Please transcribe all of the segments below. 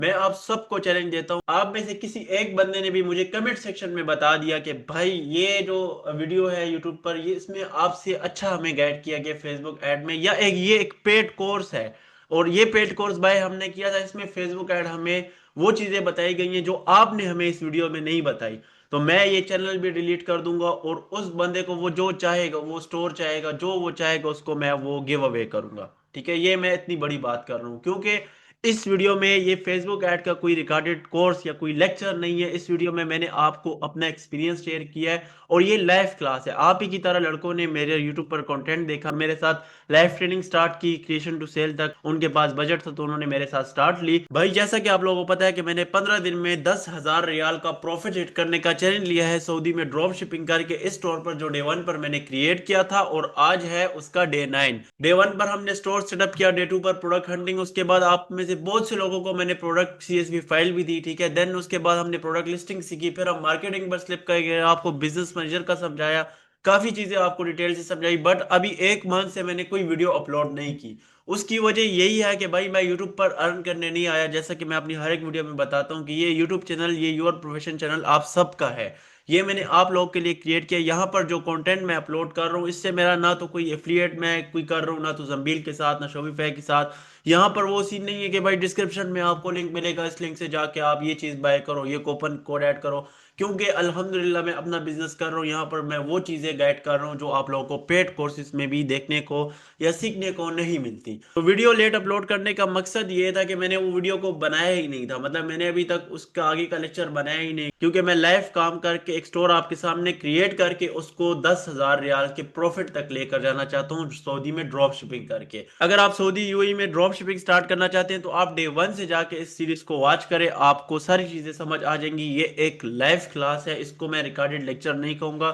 मैं आप सबको चैलेंज देता हूँ, आप में से किसी एक बंदे ने भी मुझे कमेंट सेक्शन में बता दिया कि भाई ये जो वीडियो है यूट्यूब पर, ये इसमें आपसे अच्छा हमें गाइड किया गया फेसबुक ऐड में, या एक पेड कोर्स है और ये पेड कोर्स भाई हमने किया था, इसमें फेसबुक ऐड हमें वो चीजें बताई गई हैं जो आपने हमें इस वीडियो में नहीं बताई, तो मैं ये चैनल भी डिलीट कर दूंगा और उस बंदे को वो जो चाहेगा, वो स्टोर चाहेगा, जो वो चाहेगा उसको मैं वो गिव अवे करूंगा। ठीक है, ये मैं इतनी बड़ी बात कर रहा हूँ क्योंकि इस वीडियो में ये फेसबुक ऐड का कोई रिकॉर्डेड कोर्स या कोई लेक्चर नहीं है। इस वीडियो में मैंने आपको अपना एक्सपीरियंस शेयर किया है और ये लाइव क्लास है। आप ही की तरह लड़कों ने मेरे यूट्यूब पर कंटेंट देखा, मेरे साथ लाइव ट्रेनिंग स्टार्ट की, क्रिएशन टू सेल तक, उनके पास बजट था तो उन्होंने मेरे साथ स्टार्ट ली। भाई जैसा कि आप लोगों को पता है कि मैंने 15 दिन में 10,000 रियाल का प्रॉफिट हिट करने का चैलेंज लिया है सऊदी में ड्रॉप शिपिंग करके, इस स्टोर पर जो डे 1 पर मैंने क्रिएट किया था, और आज है उसका डे 9। डे 1 पर हमने स्टोर सेटअप किया, डे 2 पर प्रोडक्ट हंटिंग, उसके बाद आप में से बहुत से लोगों को मैंने प्रोडक्ट सीएसवी फाइल भी दी। ठीक है, देन उसके बाद हमने प्रोडक्ट लिस्टिंग सीखी, फिर हम मार्केटिंग पर स्लिप कर गए, आपको बिजनेस मैनेजर का समझाया, काफी चीजें आपको डिटेल से समझाई। बट अभी एक मंथ से मैंने कोई वीडियो अपलोड नहीं की। उसकी वजह यही है कि भाई मैं यूट्यूब पर अर्न करने नहीं आया, जैसा कि मैं अपनी हर एक वीडियो में बताता हूँ कि ये यूट्यूब चैनल, ये योर प्रोफेशन चैनल आप सबका है। ये मैंने आप लोगों के लिए क्रिएट किया। यहाँ पर जो कंटेंट मैं अपलोड कर रहा हूँ, इससे मेरा ना तो कोई एफिलिएट मैं कोई कर रहा हूँ, ना तो जंबील के साथ, ना शोफीफाई के साथ। यहाँ पर वो सीन नहीं है कि भाई डिस्क्रिप्शन में आपको लिंक मिलेगा, इस लिंक से जाके आप ये चीज़ बाय करो, ये कूपन कोड ऐड करो, क्योंकि अल्हम्दुलिल्लाह मैं अपना बिजनेस कर रहा हूँ। यहाँ पर मैं वो चीज़ें गाइड कर रहा हूँ जो आप लोगों को पेड कोर्सेज में भी देखने को या सीखने को नहीं मिलती। तो वीडियो लेट अपलोड करने का मकसद ये था कि मैंने वो वीडियो को बनाया ही नहीं था, मतलब मैंने अभी तक उसका आगे का लेक्चर बनाया ही नहीं, क्योंकि मैं लाइव काम करके एक स्टोर आपके सामने क्रिएट करके उसको 10,000 रियाल के प्रॉफिट तक लेकर जाना चाहता हूँ सऊदी में ड्रॉप शिपिंग करके। अगर आप सऊदी यूएई में ड्रॉप शिपिंग स्टार्ट करना चाहते हैं तो आप डे 1 से जाके इस सीरीज को वॉच करें, आपको सारी चीजें समझ आ जाएंगी। ये एक लाइव क्लास है, इसको मैं रिकॉर्डेड लेक्चर नहीं कहूंगा,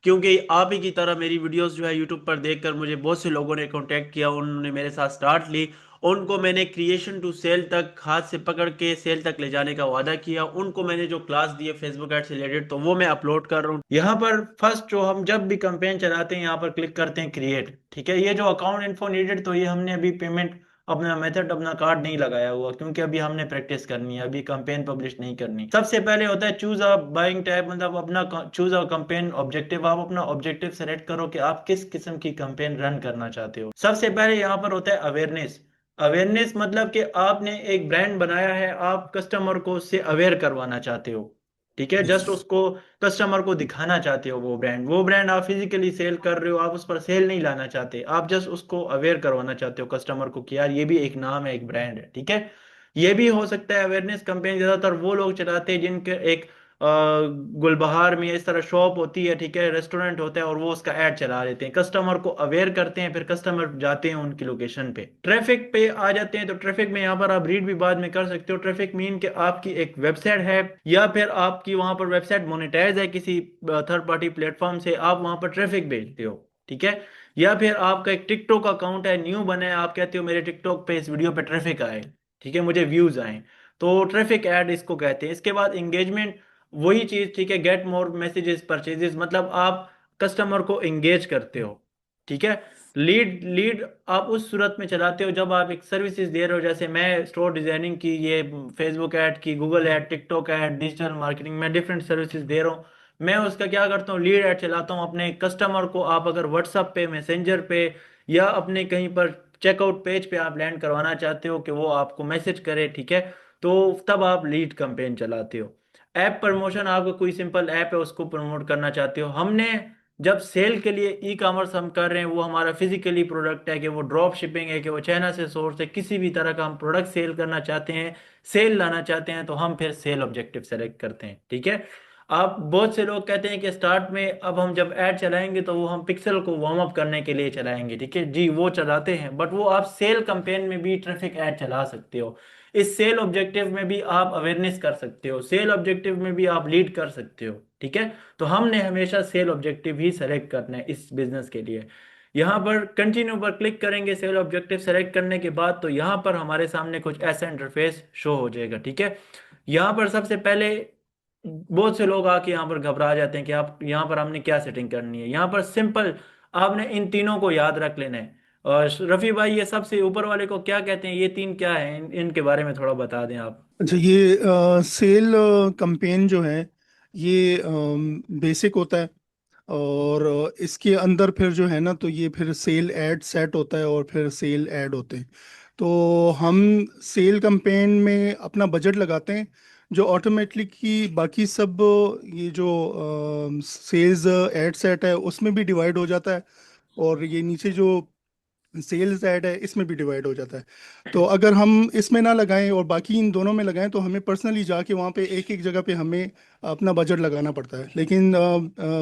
क्योंकि आप ही की तरह मेरी वीडियोस जो है यूट्यूब पर देखकर मुझे बहुत से लोगों ने कांटेक्ट किया, उन्होंने मेरे साथ स्टार्ट ली, उनको मैंने क्रिएशन टू सेल तक हाथ से पकड़ के सेल तक ले जाने का वादा किया, उनको मैंने जो क्लास दी है फेसबुक एड से रिलेटेड तो वो मैं अपलोड कर रहा हूँ। यहाँ पर फर्स्ट जो हम जब भी कैंपेन चलाते हैं यहाँ पर क्लिक करते हैं क्रिएट। ठीक है, ये जो अकाउंट इन्फो नीडेड, तो ये हमने अभी पेमेंट अपना मेथड अपना कार्ड नहीं लगाया हुआ, क्योंकि अभी हमने प्रैक्टिस करनी है, अभी कैंपेन पब्लिश नहीं करनी। सबसे पहले होता है चूज अ बाइंग टाइप, मतलब अपना चूज अ कैंपेन ऑब्जेक्टिव। आप अपना ऑब्जेक्टिव सेलेक्ट करो कि आप किस किस्म की कैंपेन रन करना चाहते हो। सबसे पहले यहाँ पर होता है अवेयरनेस। अवेयरनेस मतलब कि आपने एक ब्रांड बनाया है, आप कस्टमर को उससे अवेयर करवाना चाहते हो। ठीक है, जस्ट उसको कस्टमर को दिखाना चाहते हो वो ब्रांड आप फिजिकली सेल कर रहे हो, आप उस पर सेल नहीं लाना चाहते, आप जस्ट उसको अवेयर करवाना चाहते हो कस्टमर को कि यार ये भी एक नाम है, एक ब्रांड है। ठीक है, ये भी हो सकता है अवेयरनेस कैंपेन, ज्यादातर वो लोग चलाते हैं जिनके एक गुलबहार में इस तरह शॉप होती है, ठीक है, रेस्टोरेंट होता है, और वो उसका ऐड चला देते हैं, कस्टमर को अवेयर करते हैं, फिर कस्टमर जाते हैं उनकी लोकेशन पे। ट्रैफिक पे आ जाते हैं, तो ट्रैफिक में यहाँ पर आप रीड भी बाद में कर सकते हो। ट्रैफिक मीन कि आपकी एक वेबसाइट है या फिर आपकी वहां पर वेबसाइट मोनेटाइज है किसी थर्ड पार्टी प्लेटफॉर्म से, आप वहां पर ट्रैफिक भेजते हो। ठीक है, या फिर आपका एक टिकटॉक अकाउंट है, न्यू बना है, आप कहते हो मेरे टिकटॉक पे इस वीडियो पे ट्रैफिक आए, ठीक है, मुझे व्यूज आए, तो ट्रैफिक ऐड इसको कहते हैं। इसके बाद इंगेजमेंट, वही चीज, ठीक है, गेट मोर मैसेजेस परचेजेस, मतलब आप कस्टमर को एंगेज करते हो। ठीक है, लीड लीड आप उस सूरत में चलाते हो जब आप एक सर्विसेज दे रहे हो, जैसे मैं स्टोर डिजाइनिंग की, ये फेसबुक ऐड की, Google add, TikTok add, digital marketing, मैं डिफरेंट सर्विसेज दे रहा हूँ। मैं उसका क्या करता हूँ, लीड ऐड चलाता हूँ अपने कस्टमर को। आप अगर व्हाट्सएप पे, मैसेंजर पे, या अपने कहीं पर चेकआउट पेज पे आप लैंड करवाना चाहते हो कि वो आपको मैसेज करे, ठीक है, तो तब आप लीड कैंपेन चलाते हो। ऐप प्रमोशन, आपका कोई सिंपल ऐप है उसको प्रमोट करना चाहते हो। हमने जब सेल के लिए ई कॉमर्स हम कर रहे हैं, वो हमारा फिजिकली प्रोडक्ट है, कि वो ड्रॉप शिपिंग है, कि वो चाइना से सोर्स है, किसी भी तरह का हम प्रोडक्ट सेल करना चाहते हैं, सेल लाना चाहते हैं, तो हम फिर सेल ऑब्जेक्टिव सेलेक्ट करते हैं। ठीक है, आप बहुत से लोग कहते हैं कि स्टार्ट में अब हम जब ऐड चलाएंगे तो वो हम पिक्सल को वार्म अप करने के लिए चलाएंगे। ठीक है जी, वो चलाते हैं, बट वो आप सेल कैंपेन में भी ट्रैफिक ऐड चला सकते हो। इस सेल ऑब्जेक्टिव में भी आप अवेयरनेस कर सकते हो, सेल ऑब्जेक्टिव में भी आप लीड कर सकते हो। ठीक है, तो हमने हमेशा सेल ऑब्जेक्टिव ही सेलेक्ट करना है इस बिजनेस के लिए। यहाँ पर कंटिन्यू पर क्लिक करेंगे सेल ऑब्जेक्टिव सेलेक्ट करने के बाद, तो यहाँ पर हमारे सामने कुछ ऐसा इंटरफेस शो हो जाएगा। ठीक है, यहाँ पर सबसे पहले बहुत से लोग आके यहाँ पर घबरा जाते हैं कि आप यहाँ पर हमने क्या सेटिंग करनी है। यहाँ पर सिंपल आपने इन तीनों को याद रख लेना है। और रफ़ी भाई, ये सबसे ऊपर वाले को क्या कहते हैं? ये तीन क्या है? इनके बारे में थोड़ा बता दें आप। अच्छा, ये सेल कैंपेन जो है ये बेसिक होता है। और इसके अंदर फिर जो है ना, तो ये फिर सेल ऐड सेट होता है और फिर सेल ऐड होते हैं। तो हम सेल कैंपेन में अपना बजट लगाते हैं, जो ऑटोमेटिकली की बाकी सब ये जो सेल्स ऐड सेट है उसमें भी डिवाइड हो जाता है। और ये नीचे जो सेल्स ऐड है इसमें भी डिवाइड हो जाता है। तो अगर हम इसमें ना लगाएं और बाकी इन दोनों में लगाएं तो हमें पर्सनली जाके वहाँ पे एक एक जगह पे हमें अपना बजट लगाना पड़ता है। लेकिन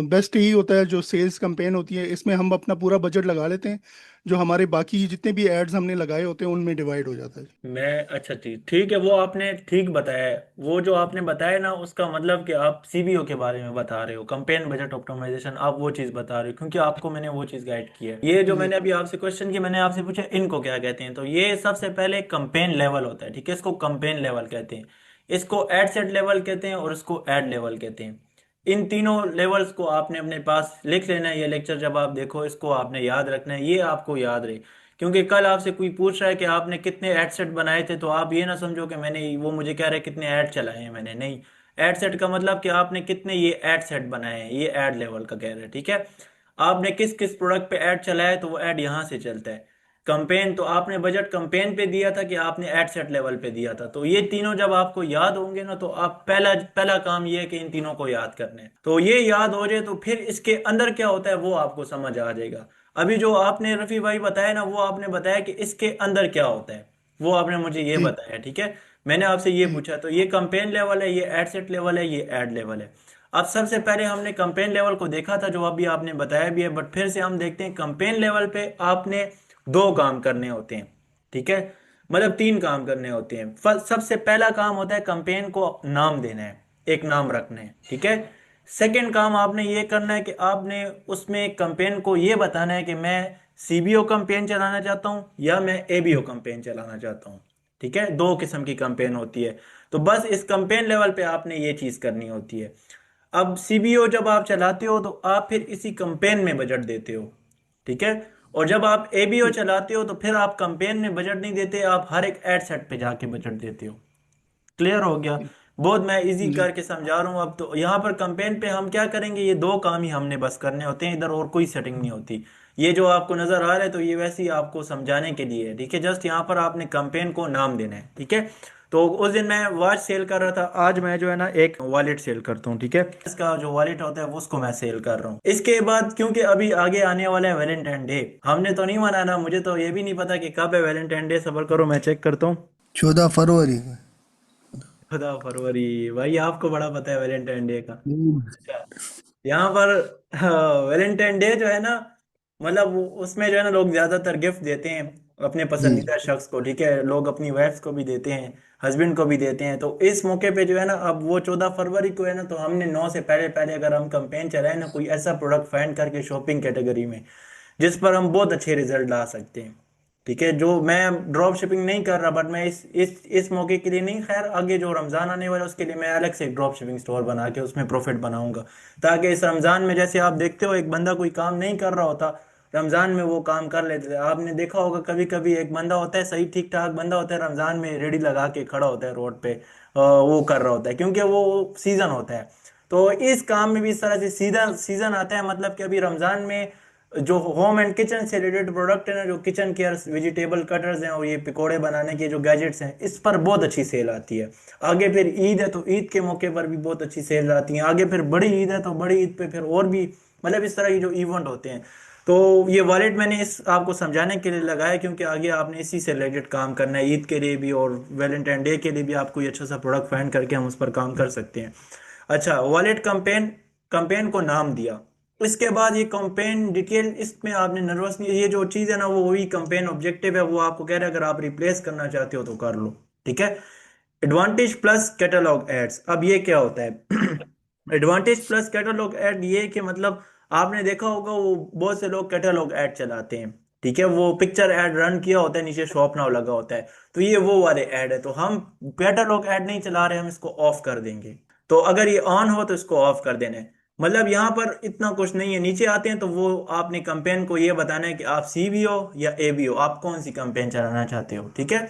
बेस्ट यही होता है, जो सेल्स कैंपेन होती है इसमें हम अपना पूरा बजट लगा लेते हैं, जो हमारे बाकी जितने भी एड्स हमने लगाए होते हैं उनमें डिवाइड हो जाता है। मैं अच्छा, ठीक ठीक है, वो आपने ठीक बताया है। वो जो आपने बताया ना, उसका मतलब कि आप सीबीओ के बारे में बता रहे हो, कंपेन बजट ऑप्टिमाइजेशन, आप वो चीज़ बता रहे हो, क्योंकि आपको मैंने वो चीज़ गाइड की है। ये जो जी मैंने अभी आपसे क्वेश्चन किया, मैंने आपसे पूछा इनको क्या कहते हैं, तो ये सबसे पहले कंपेन लेवल होता है, ठीक है, इसको कंपेन लेवल कहते हैं। इसको एड सेट लेवल कहते हैं और इसको एड लेवल कहते हैं। इन तीनों लेवल्स को आपने अपने पास लिख लेना है। ये लेक्चर जब आप देखो, इसको आपने याद रखना है, ये आपको याद रहे। क्योंकि कल आपसे कोई पूछ रहा है कि आपने कितने एड सेट बनाए थे, तो आप ये ना समझो कि मैंने, वो मुझे कह रहा है कितने ऐड चलाए हैं मैंने, नहीं। एड सेट का मतलब कि आपने कितने ये ऐड सेट बनाए हैं, ये ऐड लेवल का कह रहे हैं, ठीक है। आपने किस किस प्रोडक्ट पे ऐड चलाया है, तो वो ऐड यहाँ से चलता है। कंपेन, तो आपने बजट कंपेन पे दिया था कि आपने एड सेट लेवल पे दिया था, तो ये तीनों जब आपको याद होंगे ना, तो आप पहला पहला काम ये है कि इन तीनों को याद करने हैं। तो ये याद हो जाए तो फिर इसके अंदर क्या होता है वो आपको समझ आ जाएगा। अभी जो आपने रफी भाई बताया ना, वो आपने बताया कि इसके अंदर क्या होता है, वो आपने मुझे ये जी बताया, ठीक है। मैंने आपसे ये जी पूछा, तो ये कंपेन लेवल है, ये एड सेट लेवल है, ये एड लेवल है। अब सबसे पहले हमने कंपेन लेवल को देखा था, जो अभी आपने बताया भी है, बट फिर से हम देखते हैं। कंपेन लेवल पे आपने दो काम करने होते हैं, ठीक है, मतलब तीन काम करने होते हैं। सबसे पहला काम होता है कंपेन को नाम देना है, एक नाम रखना है, ठीक है। सेकंड काम आपने ये करना है कि आपने उसमें कंपेन को ये बताना है कि मैं सीबीओ कंपेन चलाना चाहता हूँ या मैं एबीओ कंपेन चलाना चाहता हूँ, ठीक है। दो किस्म की कंपेन होती है। तो बस इस कंपेन लेवल पे आपने ये चीज करनी होती है। अब सीबीओ जब आप चलाते हो तो आप फिर इसी कंपेन में बजट देते हो, ठीक है। और जब आप एबीओ चलाते हो तो फिर आप कंपेन में बजट नहीं देते, आप हर एक एड सेट पे जाके बजट देते हो। क्लियर हो गया? बहुत मैं इजी जी करके समझा रहा हूँ। अब तो यहाँ पर कंपेन पे हम क्या करेंगे, ये दो काम ही हमने बस करने होते हैं, इधर और कोई सेटिंग नहीं होती। ये जो आपको नजर आ रहा है, तो ये वैसे ही आपको समझाने के लिए है, ठीक है। जस्ट यहाँ पर आपने कंपेन को नाम देना है, ठीक है। तो उस दिन मैं वॉच सेल कर रहा था, आज मैं जो है ना एक वॉलेट सेल करता हूँ, ठीक है। इसका जो वॉलेट होता है वो उसको मैं सेल कर रहा हूँ। इसके बाद क्योंकि अभी आगे आने वाला है वैलेंटाइन डे, हमने तो नहीं मनाना, मुझे तो ये भी नहीं पता कि कब है वैलेंटाइन डे, सबर करो मैं चेक करता हूँ। 14 फरवरी को। 14 फरवरी? भाई आपको बड़ा पता है वैलेंटाइन डे का। हम्म। अच्छा, यहाँ पर वैलेंटाइन डे जो है ना, मतलब उसमें जो है ना लोग ज्यादातर गिफ्ट देते हैं अपने जी पसंदीदा शख्स को, ठीक है। लोग अपनी वाइफ्स को भी देते हैं, हस्बैंड को भी देते हैं। तो इस मौके पे जो है ना, अब वो 14 फरवरी को है ना, तो हमने 9 से पहले पहले अगर हम कंपेन चलाए ना, कोई ऐसा प्रोडक्ट फाइंड करके शॉपिंग कैटेगरी में जिस पर हम बहुत अच्छे रिजल्ट ला सकते हैं, ठीक है। जो मैं ड्रॉप शिपिंग नहीं कर रहा, बट मैं इस मौके के लिए नहीं, खैर आगे जो रमजान आने वाला है उसके लिए मैं अलग से एक ड्रॉप शिपिंग स्टोर बना के उसमें प्रॉफिट बनाऊंगा। ताकि इस रमजान में, जैसे आप देखते हो एक बंदा कोई काम नहीं कर रहा होता, रमजान में वो काम कर लेते थे। आपने देखा होगा कभी कभी एक बंदा होता है, सही ठीक ठाक बंदा होता है, रमजान में रेडी लगा के खड़ा होता है रोड पे, वो कर रहा होता है, क्योंकि वो सीजन होता है। तो इस काम में भी इस तरह से सीधा सीजन आता है, मतलब कि अभी रमजान में जो होम एंड किचन से रिलेटेड प्रोडक्ट है ना, जो किचन केयर, वेजिटेबल कटर्स हैं और ये पकोड़े बनाने के जो गैजेट्स हैं, इस पर बहुत अच्छी सेल आती है। आगे फिर ईद है, तो ईद के मौके पर भी बहुत अच्छी सेल आती है। आगे फिर बड़ी ईद है, तो बड़ी ईद पे फिर और भी, मतलब इस तरह की जो इवेंट होते हैं। तो ये वॉलेट मैंने इस आपको समझाने के लिए लगाया, क्योंकि आगे आपने इसी से रिलेटेड काम करना है, ईद के लिए भी और वैलेंटाइन डे के लिए भी। आप कोई अच्छा सा प्रोडक्ट फाइंड करके हम उस पर काम कर सकते हैं। अच्छा, वॉलेट कंपेन, कंपेन को नाम दिया। इसके बाद ये कंपेन डिटेल, इसमें आपने नर्वस नहीं, ये जो चीज़ है ना, वो वही कंपेन ऑब्जेक्टिव है, वो आपको कह रहा है अगर आप रिप्लेस करना चाहते हो तो कर लो, ठीक है। एडवांटेज प्लस कैटलॉग एड्स, अब ये क्या होता है? एडवांटेज प्लस कैटलॉग एड, ये कि मतलब आपने देखा होगा वो बहुत से लोग कैटलॉग एड चलाते हैं, ठीक है। वो पिक्चर एड रन किया होता है, नीचे शॉप नाउ लगा होता है, तो ये वो वाले एड है। तो हम कैटलॉग एड नहीं चला रहे, हम इसको ऑफ कर देंगे। तो अगर ये ऑन हो तो इसको ऑफ कर देना है। मतलब यहाँ पर इतना कुछ नहीं है, नीचे आते हैं तो वो आपने कैंपेन को ये बताना है कि आप सीबीओ या एबीओ, आप कौन सी कैंपेन चलाना चाहते हो, ठीक है।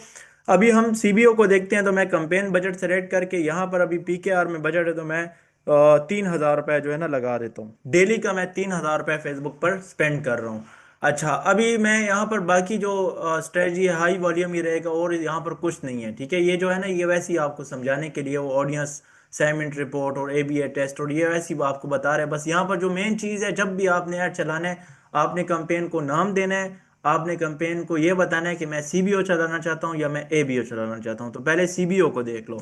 अभी हम सीबीओ को देखते हैं, तो मैं कैंपेन बजट सेलेक्ट करके यहाँ पर अभी पीकेआर में बजट है, तो मैं 3,000 रुपये जो है ना लगा देता हूँ डेली का। मैं 3,000 रुपये फेसबुक पर स्पेंड कर रहा हूँ। अच्छा, अभी मैं यहाँ पर बाकी जो स्ट्रेटजी है हाई वॉल्यूम ही रहेगा, और यहाँ पर कुछ नहीं है, ठीक है। ये जो है ना, ये वैसे ही आपको समझाने के लिए वो ऑडियंस सेगमेंट रिपोर्ट और एबीए टेस्ट और ये वैसे ही वो आपको बता रहे हैं। बस यहाँ पर जो मेन चीज़ है, जब भी आपने ऐड चलाना है, आपने कैंपेन को नाम देना है, आपने कैंपेन को ये बताना है कि मैं सीबीओ चलाना चाहता हूँ या मैं एबीओ चलाना चाहता हूँ। तो पहले सीबीओ को देख लो।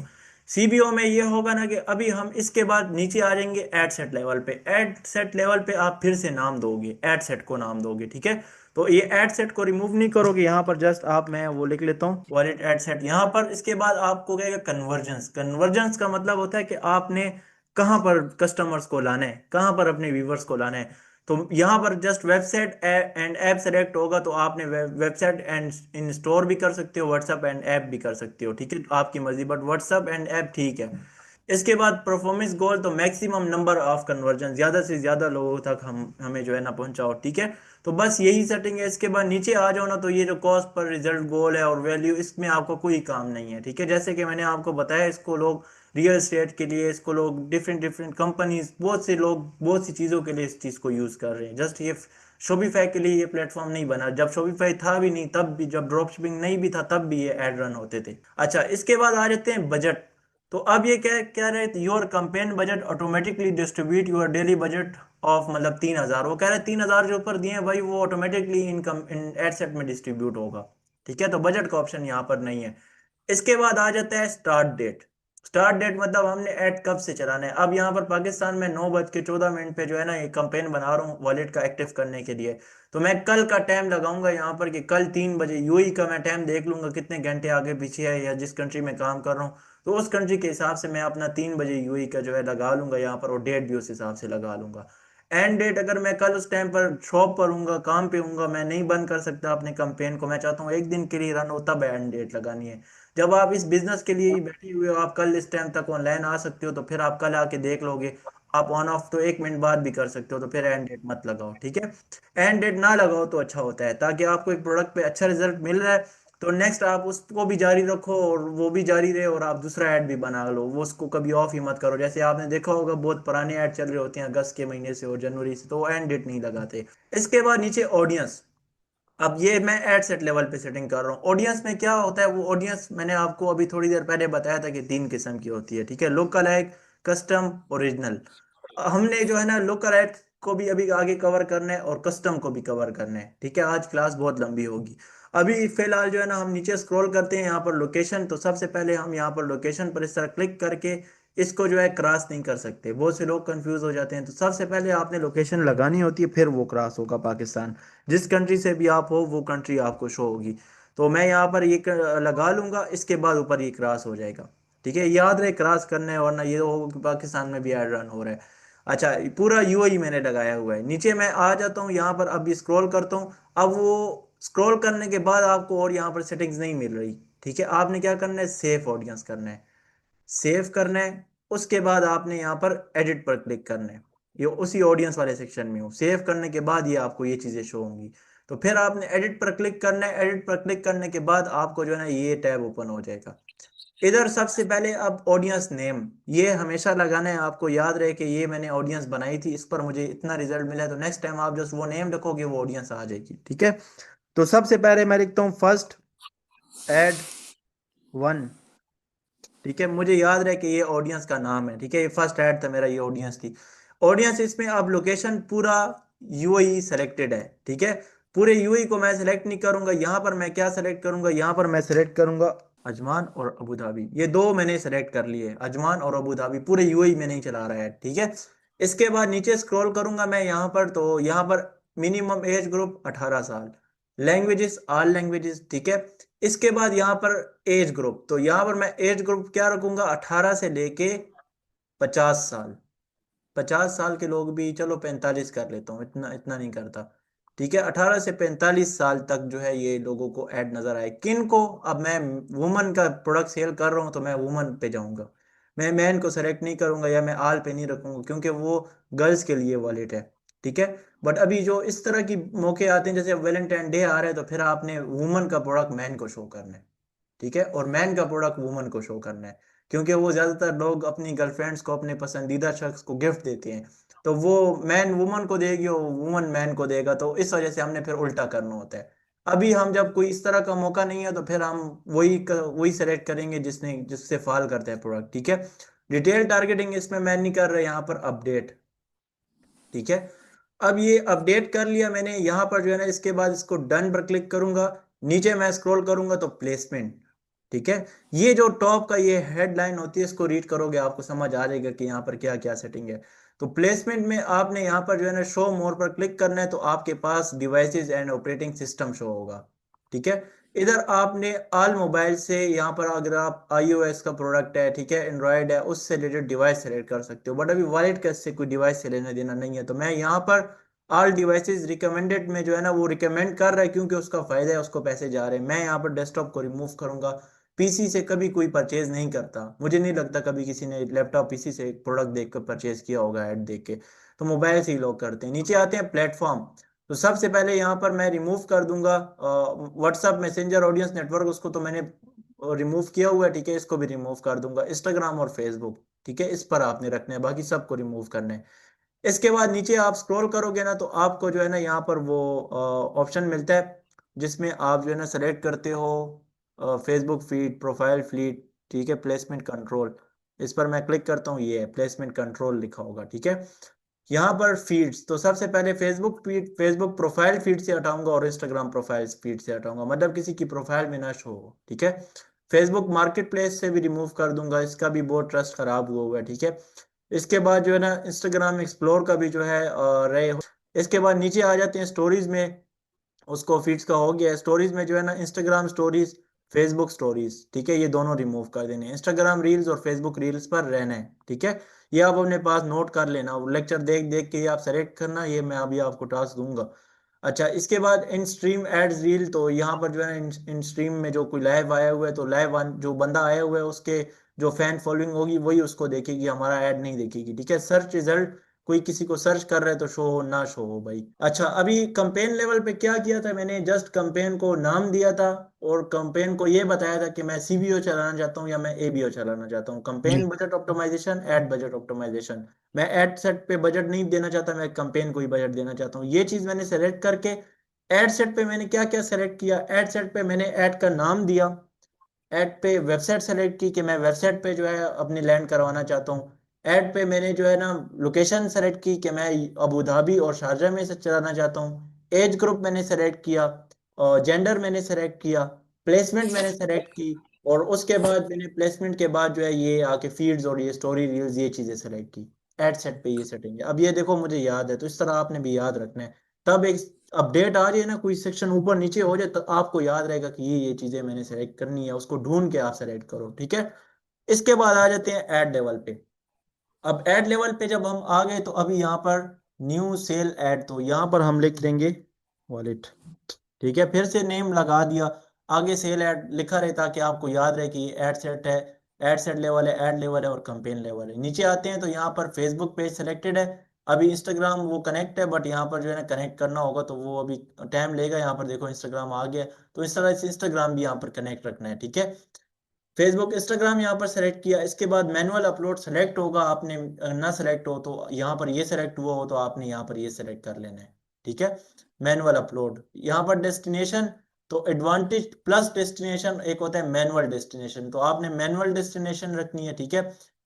सीबीओ में ये होगा ना कि अभी हम इसके बाद नीचे आ जाएंगे एड सेट लेवल पे। एड सेट लेवल पे आप फिर से नाम दोगे, एड सेट को नाम दोगे, ठीक है। तो ये एड सेट को रिमूव नहीं करोगे, यहाँ पर जस्ट आप, मैं वो लिख लेता हूँ वॉलेट एड सेट यहाँ पर। इसके बाद आपको कहेगा कन्वर्जेंस। कन्वर्जेंस का मतलब होता है कि आपने कहाँ पर कस्टमर्स को लाना है, कहाँ पर अपने व्यूवर्स को लाना है। तो यहाँ पर just website and app select होगा, तो आपने वेबसाइट एंड इन स्टोर भी कर सकते हो, व्हाट्सअप एंड ऐप भी कर सकते हो, ठीक है, आपकी मर्जी, बट व्हाट्सअप एंड ऐप ठीक है। इसके बाद परफॉर्मेंस गोल, तो मैक्सिमम नंबर ऑफ कन्वर्जन, ज्यादा से ज्यादा लोगों तक हम हमें जो है ना पहुंचाओ, ठीक है। तो बस यही सेटिंग है। इसके बाद नीचे आ जाओ ना, तो ये जो कॉस्ट पर रिजल्ट गोल है और वैल्यू, इसमें आपको कोई काम नहीं है, ठीक है। जैसे कि मैंने आपको बताया, इसको लोग रियल एस्टेट के लिए, इसको लोग डिफरेंट डिफरेंट कंपनीज, बहुत से लोग बहुत सी चीज़ों के लिए इस चीज़ को यूज़ कर रहे हैं। जस्ट ये शोपिफाई के लिए ये प्लेटफॉर्म नहीं बना, जब शोपिफाई था भी नहीं तब भी, जब ड्रॉप शिपिंग नहीं भी था तब भी ये एड रन होते थे। अच्छा, इसके बाद आ जाते हैं बजट। तो अब ये क्या क्या रहे, your campaign budget automatically distribute your daily budget of, मतलब 3,000। वो कह रहे हैं 3,000 जो ऊपर दिए हैं भाई, वो automatically income in ad set में डिस्ट्रीब्यूट होगा, ठीक है। तो बजट का ऑप्शन यहाँ पर नहीं है। इसके बाद आ जाता है स्टार्ट डेट। स्टार्ट डेट मतलब हमने ऐड कब से चलाना है। अब यहाँ पर पाकिस्तान में 9:14 पे जो है ना ये कंपेन बना रहा हूँ वॉलेट का एक्टिव करने के लिए। तो मैं कल का टाइम लगाऊंगा यहाँ पर कि कल 3 बजे यूएई का मैं टाइम देख लूंगा कितने घंटे आगे पीछे है, या जिस कंट्री में काम कर रहा हूँ तो उस कंट्री के हिसाब से मैं अपना 3 बजे यूएई का जो है लगा लूंगा यहाँ पर, और डेट भी उस हिसाब से लगा लूंगा। एंड डेट, अगर मैं कल उस टाइम पर शॉप पर हूँ, काम पे हूँ, मैं नहीं बंद कर सकता अपने कंपेन को, मैं चाहता हूँ एक दिन के लिए रन हो, तब एंड डेट लगानी है। जब आप इस बिजनेस के लिए ही बैठे हुए हो, आप कल इस टाइम तक ऑनलाइन आ सकते हो, तो फिर आप कल आके देख लोगे। आप ऑन ऑफ तो 1 मिनट बाद भी कर सकते हो, तो फिर एंड डेट मत लगाओ, ठीक है। एंड डेट ना लगाओ तो अच्छा होता है, ताकि आपको एक प्रोडक्ट पे अच्छा रिजल्ट मिल रहा है तो नेक्स्ट आप उसको भी जारी रखो और वो भी जारी रहे, और आप दूसरा ऐड भी बना लो, वो उसको कभी ऑफ ही मत करो। जैसे आपने देखा होगा बहुत पुराने ऐड चल रहे होते हैं अगस्त के महीने से और जनवरी से, तो एंड डेट नहीं लगाते। इसके बाद नीचे ऑडियंस। अब ये मैं एड सेट लेवल पे सेटिंग कर रहा हूँ। ऑडियंस में क्या होता है, वो ऑडियंस मैंने आपको अभी थोड़ी देर पहले बताया था कि 3 किस्म की होती है, ठीक है। Local like, custom, original. हमने जो है ना लोकल लाइक को भी अभी आगे कवर करना है और कस्टम को भी कवर करना है, ठीक है। आज क्लास बहुत लंबी होगी। अभी फिलहाल जो है ना हम नीचे स्क्रॉल करते हैं, यहाँ पर लोकेशन। तो सबसे पहले हम यहाँ पर लोकेशन पर इस तरह क्लिक करके इसको जो है क्रॉस नहीं कर सकते, बहुत से लोग कंफ्यूज हो जाते हैं। तो सबसे पहले आपने लोकेशन लगानी होती है, फिर वो क्रॉस होगा पाकिस्तान। जिस कंट्री से भी आप हो वो कंट्री आपको शो होगी। तो मैं यहाँ पर ये लगा लूंगा, इसके बाद ऊपर ये क्रॉस हो जाएगा, ठीक है। याद रहे क्रॉस करना है, वरना ये हो कि पाकिस्तान में भी एड रन हो रहा है। अच्छा, पूरा यूएई मैंने लगाया हुआ है। नीचे मैं आ जाता हूँ, यहाँ पर अभी स्क्रॉल करता हूँ। अब वो स्क्रॉल करने के बाद आपको और यहाँ पर सेटिंग्स नहीं मिल रही, ठीक है। आपने क्या करना है, सेव ऑडियंस करना है, सेव करना है। उसके बाद आपने यहाँ पर एडिट पर क्लिक करना है। ये उसी ऑडियंस वाले सेक्शन में हो, सेव करने के बाद ये आपको ये चीजें शो होंगी। तो फिर आपने एडिट पर क्लिक करना है। एडिट पर क्लिक करने के बाद आपको जो है ना ये टैब ओपन हो जाएगा। इधर सबसे पहले अब ऑडियंस नेम, ये हमेशा लगाना है आपको, याद रहे कि ये मैंने ऑडियंस बनाई थी, इस पर मुझे इतना रिजल्ट मिला है, तो नेक्स्ट टाइम आप जस्ट वो नेम रखोगे वो ऑडियंस आ जाएगी, ठीक है। तो सबसे पहले मैं लिखता हूँ फर्स्ट एड 1, ठीक है। मुझे याद रहे कि ये ऑडियंस का नाम है, ठीक है। ये फर्स्ट ऐड था मेरा, ये ऑडियंस थी। ऑडियंस, इसमें अब लोकेशन पूरा यूएई सेलेक्टेड है, ठीक है। पूरे यूएई को मैं सेलेक्ट नहीं करूंगा। यहाँ पर मैं क्या सेलेक्ट करूंगा, यहाँ पर मैं सेलेक्ट करूंगा अजमान और अबू धाबी। ये दो मैंने सेलेक्ट कर लिए, अजमान और अबू धाबी। पूरे यूएई में नहीं चला रहा है, ठीक है। इसके बाद नीचे स्क्रॉल करूंगा मैं यहाँ पर, तो यहाँ पर मिनिमम एज ग्रुप 18 साल, लैंग्वेजेस ऑल लैंग्वेजेस, ठीक है। इसके बाद यहाँ पर एज ग्रुप, तो यहाँ पर मैं एज ग्रुप क्या रखूंगा, 18 से लेके 50 साल। 50 साल के लोग भी, चलो 45 कर लेता हूँ, इतना इतना नहीं करता, ठीक है। 18 से 45 साल तक जो है ये लोगों को ऐड नजर आए। किन को, अब मैं वुमन का प्रोडक्ट सेल कर रहा हूँ तो मैं वुमन पे जाऊंगा। मैं मैन को सेलेक्ट नहीं करूंगा या मैं आल पे नहीं रखूंगा, क्योंकि वो गर्ल्स के लिए वॉलेट है। ठीक है। बट अभी जो इस तरह की मौके आते हैं, जैसे वैलेंटाइन डे आ रहा है, तो फिर आपने वुमन का प्रोडक्ट मैन को शो करना है। ठीक है। और मैन का प्रोडक्ट वुमन को शो करना है, क्योंकि वो ज्यादातर लोग अपनी गर्लफ्रेंड्स को, अपने पसंदीदा शख्स को गिफ्ट देते हैं। तो वो मैन वुमन को देगी और वुमन मैन को देगा, तो इस वजह से हमने फिर उल्टा करना होता है। अभी हम जब कोई इस तरह का मौका नहीं है, तो फिर हम वही सेलेक्ट करेंगे जिससे फॉल करता है प्रोडक्ट। ठीक है। डिटेल टारगेटिंग इसमें मैं नहीं कर रहा, यहाँ पर अपडेट। ठीक है। अब ये अपडेट कर लिया मैंने, यहाँ पर जो है ना, इसके बाद इसको डन पर क्लिक करूंगा। नीचे मैं स्क्रॉल करूंगा तो प्लेसमेंट। ठीक है। ये जो टॉप का ये हेडलाइन होती है, इसको रीड करोगे आपको समझ आ जाएगा कि यहाँ पर क्या क्या सेटिंग है। तो प्लेसमेंट में आपने यहाँ पर जो है ना शो मोर पर क्लिक करना है, तो आपके पास devices and operating system show होगा। ठीक है। इधर आपने ऑल मोबाइल से, यहाँ पर अगर आप iOS का प्रोडक्ट है, ठीक है, एंड्रॉयड है, उससे रिलेटेड डिवाइस सेलेक्ट कर सकते हो। बट अभी वॉलेट का इससे कोई डिवाइस से लेना देना नहीं है, तो मैं यहाँ पर ऑल डिवाइसेस रिकमेंडेड में जो है ना, वो रिकमेंड कर रहा है क्योंकि उसका फायदा है, उसको पैसे जा रहे हैं। मैं यहाँ पर डेस्कटॉप को रिमूव करूंगा। पीसी से कभी कोई परचेज नहीं करता, मुझे नहीं लगता कभी किसी ने लैपटॉप पीसी से प्रोडक्ट देख कर परचेज किया होगा ऐड देख के। तो मोबाइल से ही लोग करते हैं। नीचे आते हैं प्लेटफॉर्म। तो सबसे पहले यहाँ पर मैं रिमूव कर दूंगा व्हाट्सएप मैसेंजर ऑडियंस नेटवर्क, उसको तो मैंने रिमूव किया हुआ है। ठीक है। इसको भी रिमूव कर दूंगा। इंस्टाग्राम और फेसबुक, ठीक है, इस पर आपने रखना है, बाकी सबको रिमूव करना है। इसके बाद नीचे आप स्क्रॉल करोगे ना, तो आपको जो है ना यहाँ पर वो ऑप्शन मिलता है, जिसमें आप जो है ना सेलेक्ट करते हो फेसबुक फीड, प्रोफाइल फीड। ठीक है। प्लेसमेंट कंट्रोल, इस पर मैं क्लिक करता हूँ, ये है प्लेसमेंट कंट्रोल लिखा होगा। ठीक है। यहाँ पर फीड्स, तो सबसे पहले Facebook feed, Facebook profile feed से हटाऊंगा और इंस्टाग्राम प्रोफाइल फीड से हटाऊंगा, मतलब किसी की प्रोफाइल में ना शो हो। ठीक है। फेसबुक मार्केट प्लेस से भी रिमूव कर दूंगा, इसका भी बहुत ट्रस्ट खराब हुआ है। ठीक है। इसके बाद जो है ना इंस्टाग्राम एक्सप्लोर का भी जो है रहे हो। इसके बाद नीचे आ जाते हैं स्टोरीज में, उसको फीड्स का हो गया। स्टोरीज में जो है ना इंस्टाग्राम स्टोरीज, फेसबुक स्टोरीज, ठीक है, ये दोनों रिमूव कर देने हैं। इंस्टाग्राम रील्स और फेसबुक रील्स पर रहना है। ठीक है। ये आप अपने पास नोट कर लेना, लेक्चर देख देख के ये आप सेलेक्ट करना, ये मैं अभी आपको टास्क दूंगा। अच्छा, इसके बाद इन स्ट्रीम एड्स रील, तो यहाँ पर जो है इन स्ट्रीम में जो कोई लाइव आया हुआ है, तो लाइव जो बंदा आया हुआ है उसके जो फैन फॉलोइंग होगी वही उसको देखेगी, हमारा ऐड नहीं देखेगी। ठीक है। सर्च रिजल्ट, कोई किसी को सर्च कर रहे हैं तो शो हो ना शो हो भाई। अच्छा, अभी कंपेन लेवल पे क्या किया था मैंने, जस्ट कंपेन को नाम दिया था और कंपेन को ये बताया था कि मैं सीबीओ चलाना चाहता हूँ या मैं एबीओ चलाना चाहता हूँ। जी। Campaign budget optimisation, ad budget optimisation. मैं एड सेट पे बजट नहीं देना चाहता, मैं कंपेन को ही बजट देना चाहता हूँ। ये चीज मैंने सेलेक्ट करके एड सेट पे मैंने क्या क्या सेलेक्ट किया, एड सेट पे मैंने एड का नाम दिया, ऐड पे वेबसाइट सेलेक्ट की कि मैं वेबसाइट पे जो है अपनी लैंड करवाना चाहता हूँ। ऐड पे मैंने जो है ना लोकेशन सेलेक्ट की कि मैं अबू धाबी और शारजा में से चलाना चाहता हूँ। एज ग्रुप मैंने सेलेक्ट किया, और जेंडर मैंने सेलेक्ट किया, प्लेसमेंट मैंने सेलेक्ट की, और उसके बाद मैंने प्लेसमेंट के बाद जो है ये आके फीड्स और ये स्टोरी रील्स ये चीजें सेलेक्ट की। एड सेट पे ये सेटिंग है। अब ये देखो मुझे याद है, तो इस तरह आपने भी याद रखना है। तब एक अपडेट आ जाए ना, कोई सेक्शन ऊपर नीचे हो जाए, तो आपको याद रहेगा कि ये चीजें मैंने सेलेक्ट करनी है, उसको ढूंढ के आप सेलेक्ट करो। ठीक है। इसके बाद आ जाते हैं ऐड लेवल पे। अब ऐड लेवल पे जब हम आ गए, तो अभी यहाँ पर न्यू सेल ऐड, तो यहाँ पर हम लिख देंगे वॉलेट। ठीक है। फिर से नेम लगा दिया, आगे सेल ऐड लिखा रहे ताकि आपको याद रहे कि ये ऐड सेट है, ऐड सेट लेवल है, ऐड लेवल है और कंपेन लेवल है। नीचे आते हैं तो यहाँ पर फेसबुक पेज सेलेक्टेड है। अभी इंस्टाग्राम वो कनेक्ट है, बट यहाँ पर जो है ना कनेक्ट करना होगा, तो वो अभी टाइम लेगा। यहाँ पर देखो इंस्टाग्राम आ गया, तो इस तरह से इंस्टाग्राम भी यहाँ पर कनेक्ट रखना है। ठीक है। फेसबुक इंस्टाग्राम यहाँ पर सेलेक्ट किया। इसके बाद मैनुअल अपलोड सेलेक्ट होगा, आपने ना सेलेक्ट हो तो यहाँ पर ये सेलेक्ट हुआ हो तो आपने यहाँ पर ये सेलेक्ट कर लेना है। ठीक है। मैनुअल अपलोड, यहाँ पर डेस्टिनेशन, तो एडवांटेज प्लस डेस्टिनेशन एक होता है मैनुअल डेस्टिनेशन, तो आपने मैनुअल डेस्टिनेशन रखनी है। ठीक है।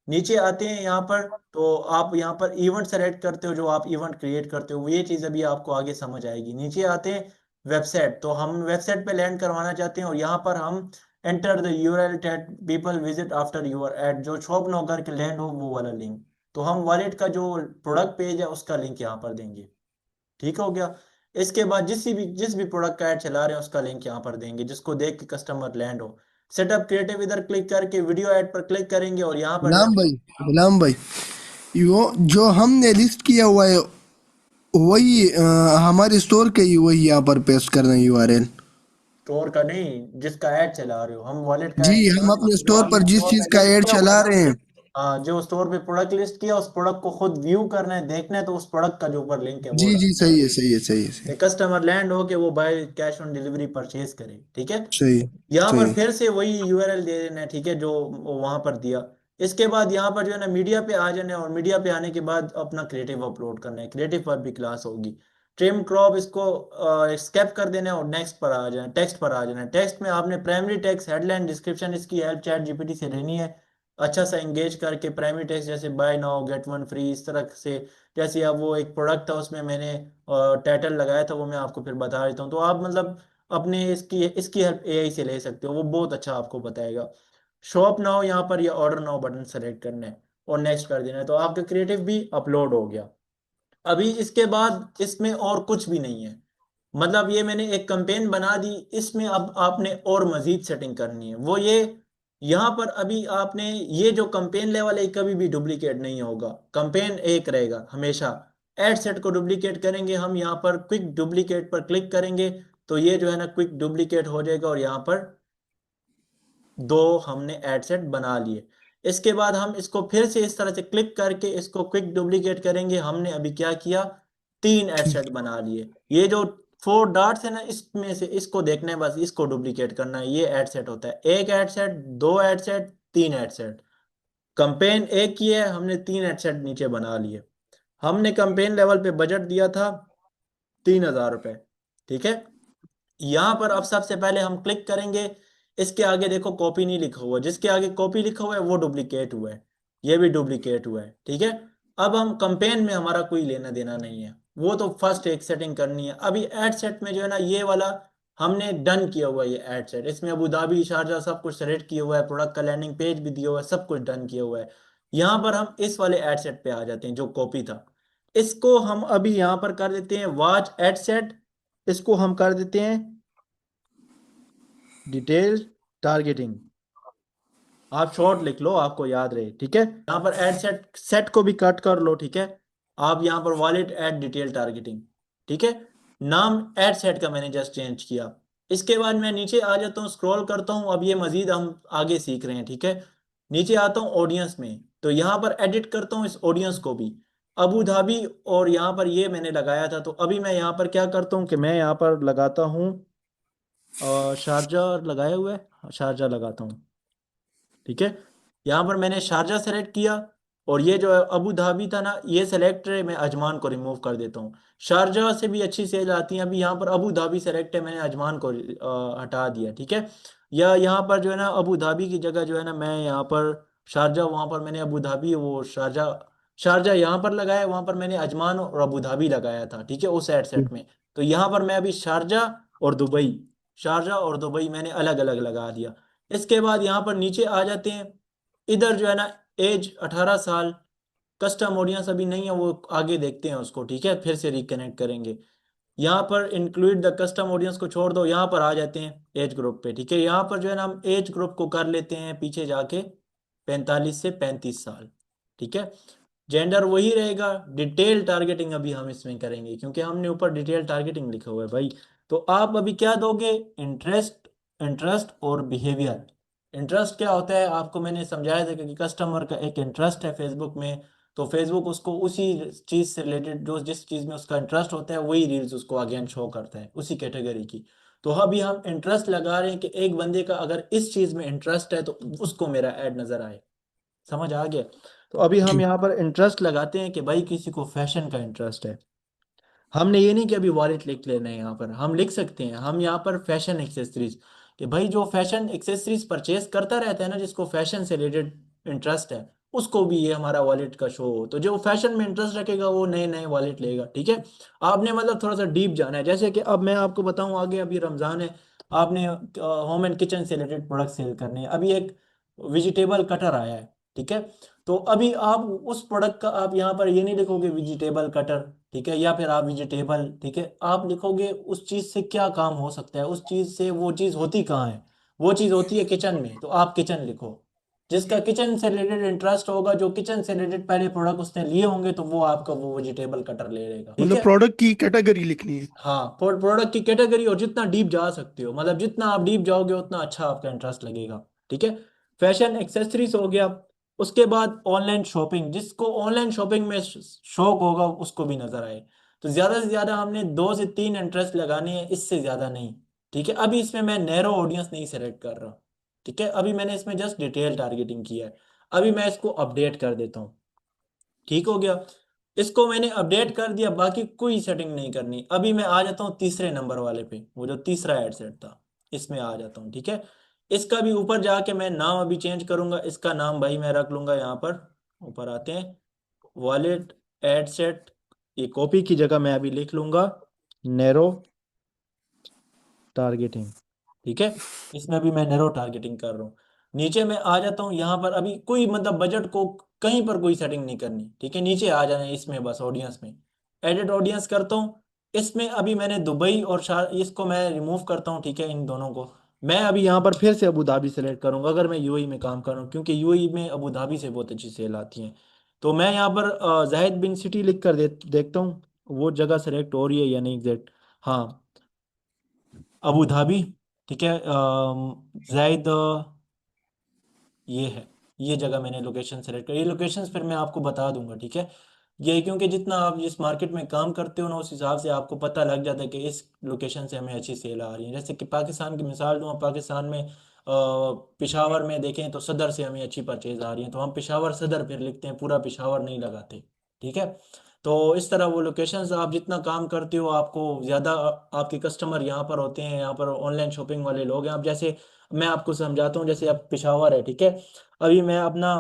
नीचे आते हैं यहाँ पर, तो आप यहाँ पर इवेंट सेलेक्ट करते हो, जो आप इवेंट क्रिएट करते हो, ये चीज़ अभी आपको आगे समझ आएगी। नीचे आते हैं वेबसाइट, तो हम वेबसाइट पे लैंड करवाना चाहते हैं, और यहाँ पर हम enter the URL that people visit after your add, जो शॉप नो करके लैंड हो वो वाला लिंक, तो हम वॉलेट का जो प्रोडक्ट पेज है उसका लिंक यहाँ पर देंगे। ठीक हो गया। इसके बाद जिस भी प्रोडक्ट का ऐड चला रहे हैं उसका लिंक यहाँ पर देंगे, जिसको देख के कस्टमर लैंड हो। सेटअप क्रिएटिव इधर क्लिक करके वीडियो ऐड पर क्लिक करेंगे, और यहाँ पर जो है गुलाम भाई, यो जो हमने लिस्ट किया हुआ है वही हमारे स्टोर के ही वही यहाँ पर पेस्ट करना है यूआरएल। स्टोर का नहीं, जिसका ऐड चला रहे हो, हम वॉलेट का जी, ऐड चला हम रहे अपने हैं, जो स्टोर हमने पर जिस स्टोर चीज में का लिस्ट ऐड किया हुआ है चला ना, रहे हैं। हाँ, जो स्टोर पे प्रोडक्ट लिस्ट किया उस प्रोडक्ट को खुद व्यू करना है, देखना है, तो उस प्रोडक्ट का जो ऊपर लिंक है वो जी जी, डालना सही है सही है सही है सही है, कस्टमर लैंड हो के वो by cash on delivery purchase करे। ठीक है, सही यहाँ सही। पर फिर से वही यूआरएल दे देना है, ठीक है, जो वहां पर दिया। इसके बाद यहाँ पर जो है ना मीडिया पे आ जाना है, और मीडिया पे आने के बाद अपना क्रिएटिव अपलोड करना है, क्रिएटिव पर भी क्लास होगी। ट्रिम क्रॉप इसको स्केप कर देना है और नेक्स्ट पर आ जाना, टेक्स्ट पर आ जाना है। टेक्स्ट में आपने प्राइमरी टेक्स्ट, हेडलाइन, डिस्क्रिप्शन, इसकी हेल्प चैट जीपीटी से लेनी है, अच्छा सा एंगेज करके। प्राइमरी टेक्स्ट जैसे buy now get one free, इस तरह से। जैसे अब वो एक प्रोडक्ट था उसमें मैंने टाइटल लगाया था, वो मैं आपको फिर बता देता हूँ। तो आप मतलब अपने इसकी हेल्प एआई से ले सकते हो, वो बहुत अच्छा आपको बताएगा। शॉप नाउ यहाँ पर या ऑर्डर नाउ बटन सेलेक्ट करना है और नेक्स्ट कर देना है, तो आपका क्रिएटिव भी अपलोड हो गया। अभी इसके बाद इसमें और कुछ भी नहीं है, मतलब ये मैंने एक कैंपेन बना दी, इसमें अब आपने और मजीद सेटिंग करनी है। वो ये, यहाँ पर अभी आपने ये जो कैंपेन लेवल है कभी भी डुप्लीकेट नहीं होगा, कैंपेन एक रहेगा हमेशा। एड सेट को डुप्लीकेट करेंगे हम, यहाँ पर क्विक डुप्लीकेट पर क्लिक करेंगे तो ये जो है ना क्विक डुप्लीकेट हो जाएगा, और यहाँ पर दो हमने एड सेट बना लिए। इसके बाद हम इसको फिर से इस तरह से क्लिक करके इसको क्विक डुप्लीकेट करेंगे। हमने अभी क्या किया, तीन एड ठीक। सेट बना लिए। ये जो फोर डॉट्स है ना, इसमें से इसको देखना है, बस इसको डुप्लीकेट करना है, ये एड सेट होता है। एक एड सेट, दो एड सेट, तीन एड सेट। कंपेन एक ही है, हमने तीन एड सेट नीचे बना लिए। हमने कंपेन लेवल पे बजट दिया था 3,000 रुपये। ठीक है, यहाँ पर अब सबसे पहले हम क्लिक करेंगे। इसके आगे देखो कॉपी नहीं लिखा हुआ, जिसके आगे कॉपी लिखा हुआ है वो डुप्लीकेट हुआ है, ये भी डुप्लीकेट हुआ है। ठीक है, अब हम कंपेन में हमारा कोई लेना देना नहीं है, वो तो फर्स्ट एक सेटिंग करनी है। अभी एड सेट में जो है ना ये वाला हमने डन किया हुआ है, ये एड सेट, इसमें अबू धाबी, शारजा सब कुछ सेलेक्ट किया हुआ है, प्रोडक्ट का लैंडिंग पेज भी दिया हुआ है, सब कुछ डन किया हुआ है। यहाँ पर हम इस वाले एड सेट पे आ जाते हैं जो कॉपी था। इसको हम अभी यहाँ पर कर देते हैं वॉच एड सेट, इसको हम कर देते हैं डिटेल टारगेटिंग। आप शॉर्ट लिख लो, आपको याद रहे। ठीक है, यहाँ पर एड सेट सेट को भी कट कर लो। ठीक है, आप यहाँ पर वॉलेट एड डिटेल टारगेटिंग। ठीक है, नाम एड सेट का मैंने जस्ट चेंज किया। इसके बाद मैं नीचे आ जाता हूँ, स्क्रॉल करता हूँ, अब ये मजीद हम आगे सीख रहे हैं। ठीक है, नीचे आता हूँ ऑडियंस में, तो यहाँ पर एडिट करता हूँ इस ऑडियंस को भी, अबू धाबी, और यहाँ पर ये मैंने लगाया था। तो अभी मैं यहाँ पर क्या करता हूँ कि मैं यहाँ पर लगाता हूँ शारजा लगाया हुआ है, शारजा लगाता हूँ। ठीक है, यहाँ पर मैंने शारजा सेलेक्ट किया, और ये जो है अबू धाबी था ना, ये सेलेक्ट है, मैं अजमान को रिमूव कर देता हूँ। शारजा से भी अच्छी सेल आती है, अभी यहाँ पर अबू धाबी सेलेक्ट है, मैंने अजमान को हटा दिया। ठीक है, या यहाँ पर जो है ना अबू धाबी की जगह जो है ना मैं यहाँ पर शारजा, वहाँ पर मैंने अबू धाबी, वो शारजा, शारजा यहाँ पर लगाया, वहाँ पर मैंने अजमान और अबू धाबी लगाया था। ठीक है, उस एड सेट में। तो यहाँ पर मैं अभी शारजा और दुबई, शारजा और दुबई मैंने अलग अलग लगा दिया। इसके बाद यहाँ पर नीचे आ जाते हैं, इधर जो है ना एज 18 साल, कस्टम ऑडियंस अभी नहीं है, वो आगे देखते हैं उसको। ठीक है, फिर से रिकनेक्ट करेंगे। यहाँ पर इंक्लूड द कस्टम ऑडियंस को छोड़ दो, यहाँ पर आ जाते हैं एज ग्रुप पे। ठीक है, यहाँ पर जो है ना हम एज ग्रुप को कर लेते हैं पीछे जाके 45 से 35 साल। ठीक है, जेंडर वही रहेगा। डिटेल टारगेटिंग अभी हम इसमें करेंगे, क्योंकि हमने ऊपर डिटेल टारगेटिंग लिखा हुआ है भाई। तो आप अभी क्या दोगे, इंटरेस्ट, इंटरेस्ट और बिहेवियर। इंटरेस्ट क्या होता है आपको मैंने समझाया था कि कस्टमर का एक इंटरेस्ट है फेसबुक में, तो फेसबुक उसको उसी चीज से रिलेटेड, जो जिस चीज में उसका इंटरेस्ट होता है वही रील्स उसको अगेन शो करता है उसी कैटेगरी की। तो अभी हम इंटरेस्ट लगा रहे हैं कि एक बंदे का अगर इस चीज में इंटरेस्ट है तो उसको मेरा ऐड नजर आए। समझ आ गया? तो अभी हम ठीक। यहाँ पर इंटरेस्ट लगाते हैं कि भाई किसी को फैशन का इंटरेस्ट है। हमने ये नहीं कि अभी वॉलेट लिख लेना है, यहाँ पर हम लिख सकते हैं, हम यहाँ पर फैशन एक्सेसरीज, कि भाई जो फैशन एक्सेसरीज परचेज करता रहता है ना, जिसको फैशन से रिलेटेड इंटरेस्ट है, उसको भी ये हमारा वॉलेट का शो हो। तो जो फैशन में इंटरेस्ट रखेगा वो नए नए वॉलेट लेगा। ठीक है, आपने मतलब थोड़ा सा डीप जाना है। जैसे कि अब मैं आपको बताऊं, आगे अभी रमजान है, आपने होम एंड किचन से रिलेटेड प्रोडक्ट सेल करने हैं। अभी एक वेजिटेबल कटर आया है। ठीक है, तो अभी आप उस प्रोडक्ट का आप यहाँ पर ये नहीं लिखोगे वेजिटेबल कटर, ठीक है, या फिर आप वेजिटेबल, ठीक है, आप लिखोगे उस चीज से क्या काम हो सकता है, उस चीज से वो चीज होती कहाँ है। वो चीज होती है किचन में, तो आप किचन लिखो। जिसका किचन से रिलेटेड इंटरेस्ट होगा, जो किचन से रिलेटेड पहले प्रोडक्ट उसने लिए होंगे, तो वो आपका वो वेजिटेबल कटर ले लेगा। ठीक मतलब है, प्रोडक्ट की कैटेगरी लिखनी है। हाँ, प्रोडक्ट की कैटेगरी, और जितना डीप जा सकते हो, मतलब जितना आप डीप जाओगे उतना अच्छा आपका इंटरेस्ट लगेगा। ठीक है, फैशन एक्सेसरीज हो गया। उसके बाद ऑनलाइन शॉपिंग, जिसको ऑनलाइन शॉपिंग में शौक होगा उसको भी नजर आए। तो ज्यादा से ज्यादा हमने 2 से 3 इंटरेस्ट लगाने हैं, इससे ज्यादा नहीं। ठीक है, अभी इसमें मैं नैरो ऑडियंस नहीं सेलेक्ट कर रहा। ठीक है, अभी मैंने इसमें जस्ट डिटेल टारगेटिंग किया है। अभी मैं इसको अपडेट कर देता हूँ। ठीक हो गया, इसको मैंने अपडेट कर दिया, बाकी कोई सेटिंग नहीं करनी। अभी मैं आ जाता हूँ तीसरे नंबर वाले पे, वो जो तीसरा एड सेट था, इसमें आ जाता हूँ। ठीक है, इसका भी ऊपर जाके मैं नाम अभी चेंज करूंगा। इसका नाम भाई मैं रख लूंगा यहाँ पर, ऊपर आते हैं, वॉलेट एड सेट। ये कॉपी की जगह मैं अभी लिख लूंगा नैरो टारगेटिंग। ठीक है, इसमें भी मैं नैरो टारगेटिंग कर रहा हूँ। नीचे मैं आ जाता हूँ, यहाँ पर अभी कोई मतलब बजट को कहीं पर कोई सेटिंग नहीं करनी। ठीक है, नीचे आ जाना है इसमें, बस ऑडियंस में एडिट ऑडियंस करता हूँ। इसमें अभी मैंने दुबई और शार इसको मैं रिमूव करता हूँ। ठीक है, इन दोनों को मैं अभी यहाँ पर फिर से अबू धाबी सेलेक्ट करूंगा, अगर मैं यूएई में काम कर रहा हूँ, क्योंकि यूएई में अबू धाबी से बहुत अच्छी सेल आती है। तो मैं यहाँ पर जाहिद बिन सिटी लिख कर देखता हूँ वो जगह सेलेक्ट हो रही है या नहीं एग्जैक्ट। हाँ, अबू धाबी। ठीक है, जायद ये है, ये जगह मैंने लोकेशन सेलेक्ट करी। ये लोकेशंस फिर मैं आपको बता दूंगा। ठीक है, ये क्योंकि जितना आप जिस मार्केट में काम करते हो ना, उस हिसाब से आपको पता लग जाता है कि इस लोकेशन से हमें अच्छी सेल आ रही है। जैसे कि पाकिस्तान की मिसाल दूँ, पाकिस्तान में पेशावर में देखें तो सदर से हमें अच्छी परचेज आ रही है, तो हम पेशावर सदर फिर लिखते हैं, पूरा पेशावर नहीं लगाते। ठीक है, तो इस तरह वो लोकेशंस आप जितना काम करते हो, आपको ज़्यादा आपके कस्टमर यहाँ पर होते हैं, यहाँ पर ऑनलाइन शॉपिंग वाले लोग हैं। अब जैसे मैं आपको समझाता हूँ, जैसे अब पेशावर है। ठीक है, अभी मैं अपना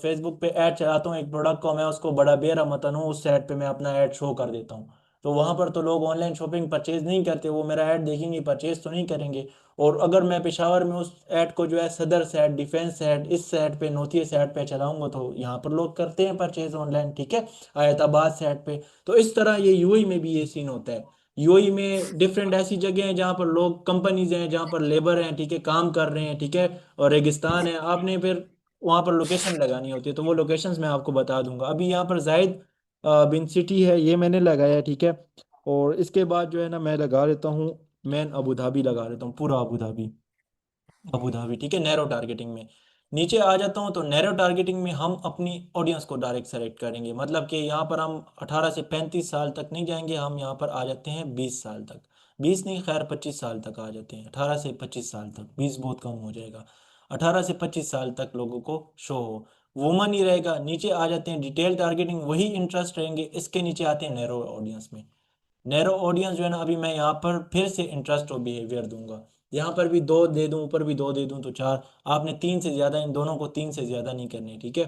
फेसबुक पे ऐड चलाता हूँ एक प्रोडक्ट को, मैं उसको बड़ा बेरहमतन हूँ, उस ऐड पे मैं अपना ऐड शो कर देता हूँ। तो वहां पर तो लोग ऑनलाइन शॉपिंग परचेज नहीं करते, वो मेरा ऐड देखेंगे, परचेज तो नहीं करेंगे। और अगर मैं पेशावर में उस ऐड को जो है सदर सैड, डिफेंस सैड, इस सैड पे, नोथिया सैड पे चलाऊंगा, तो यहाँ पर लोग करते हैं परचेज ऑनलाइन। ठीक है, आयताबाद सैड पे। तो इस तरह ये यूएई में भी ये सीन होता है। यूएई में डिफरेंट ऐसी जगह हैं जहाँ पर लोग, कंपनीज हैं जहाँ पर लेबर हैं, ठीक है, काम कर रहे हैं। ठीक है, और रेगिस्तान है, आपने फिर वहाँ पर लोकेशन लगानी होती है, तो वो लोकेशंस मैं आपको बता दूंगा। अभी यहाँ पर जायद बिन सिटी है, ये मैंने लगाया है। ठीक है, और इसके बाद जो है ना मैं लगा देता हूँ, मैं अबू धाबी लगा देता हूँ, पूरा अबू धाबी, अबू धाबी। ठीक है, नैरो टारगेटिंग में नीचे आ जाता हूँ। तो नैरो टारगेटिंग में हम अपनी ऑडियंस को डायरेक्ट सेलेक्ट करेंगे, मतलब कि यहाँ पर हम 18 से 35 साल तक नहीं जाएंगे, हम यहाँ पर आ जाते हैं 20 साल तक। 20 नहीं, खैर 25 साल तक आ जाते हैं, 18 से 25 साल तक, 20 बहुत कम हो जाएगा। 18 से 25 साल तक लोगों को शो हो। वुमन ही रहेगा। नीचे आ जाते हैं डिटेल टारगेटिंग, वही इंटरेस्ट रहेंगे। इसके नीचे आते हैं नैरो ऑडियंस में। नैरो ऑडियंस जो है ना, अभी मैं यहाँ पर फिर से इंटरेस्ट और बिहेवियर दूंगा। यहाँ पर भी 2 दे दूं, ऊपर भी 2 दे दूं, तो 4। आपने 3 से ज़्यादा, इन दोनों को 3 से ज़्यादा नहीं करनी। ठीक है,